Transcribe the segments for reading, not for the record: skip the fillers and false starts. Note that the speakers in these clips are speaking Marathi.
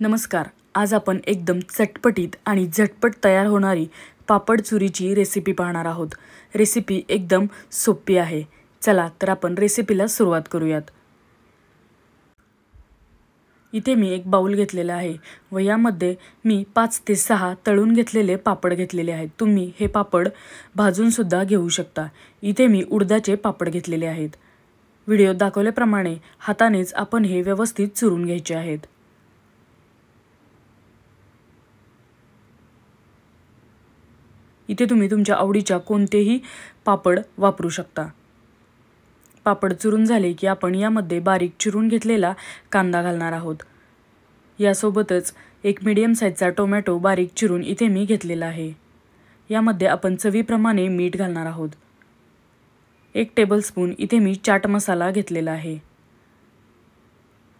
नमस्कार. आज आपण एकदम चटपटीत आणि झटपट तयार होणारी पापड चुरीची रेसिपी पाहणार आहोत. रेसिपी एकदम सोपी आहे. चला तर आपण रेसिपीला सुरुवात करूयात. इथे मी एक बाउल घेतलेला आहे व यामध्ये मी 5 ते 6 तळून घेतलेले पापड घेतलेले आहेत. तुम्ही हे पापड भाजून सुद्धा घेऊ शकता. इथे मी उडदाचे पापड घेतलेले आहेत. व्हिडिओत दाखवल्याप्रमाणे हातानेच आपण हे व्यवस्थित चुरून घ्यायचे आहेत. इथे तुम्ही तुमच्या आवडीच्या कोणतेही पापड वापरू शकता. पापड चुरून झाले की आपण यामध्ये बारीक चिरून घेतलेला कांदा घालणार आहोत. यासोबतच एक मीडियम साईजचा टोमॅटो बारीक चिरून इथे मी घेतलेला आहे. यामध्ये आपण चवीप्रमाणे मीठ घालणार आहोत. 1 टेबलस्पून इथे मी चाट मसाला घेतलेला आहे.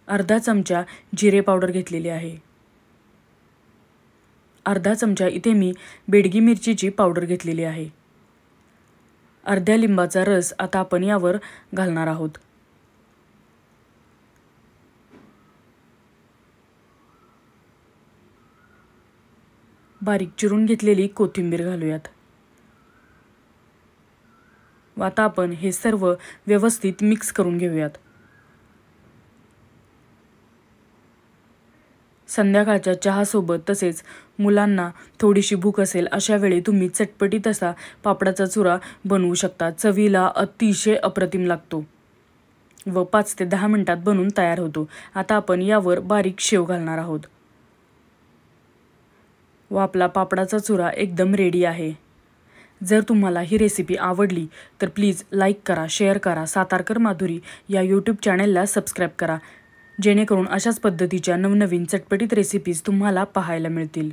अर्धा चमचा जिरे पावडर घेतलेली आहे. अर्धा चमचा इथे मी बेडगी मिरचीची पावडर घेतलेली आहे. अर्ध्या लिंबाचा रस आता आपण यावर घालणार आहोत. बारीक चिरून घेतलेली कोथिंबीर घालूयात. आता आपण हे सर्व व्यवस्थित मिक्स करून घेऊयात. संध्याकाळच्या चहासोबत तसेच मुलांना थोडीशी भूक असेल अशा वेळी तुम्ही चटपटीत असा पापडाचा चुरा बनवू शकता. चवीला अतिशय अप्रतिम लागतो व 5 ते 10 मिनिटात बनून तयार होतो. आता आपण यावर बारीक शेव घालणार आहोत व आपला पापडाचा चुरा एकदम रेडी आहे. जर तुम्हाला ही रेसिपी आवडली तर प्लीज लाईक करा, शेअर करा. सातारकर माधुरी या यूट्यूब चॅनेलला सबस्क्राईब करा, जेणेकरून अशाच पद्धतीच्या नवनवीन चटपटीत रेसिपीज तुम्हाला पाहायला मिळतील.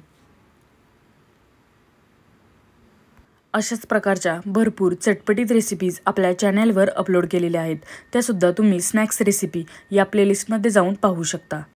अशाच प्रकारच्या भरपूर चटपटीत रेसिपीज आपल्या चॅनेलवर अपलोड केलेल्या आहेत. त्यासुद्धा तुम्ही स्नॅक्स रेसिपी या प्लेलिस्टमध्ये जाऊन पाहू शकता.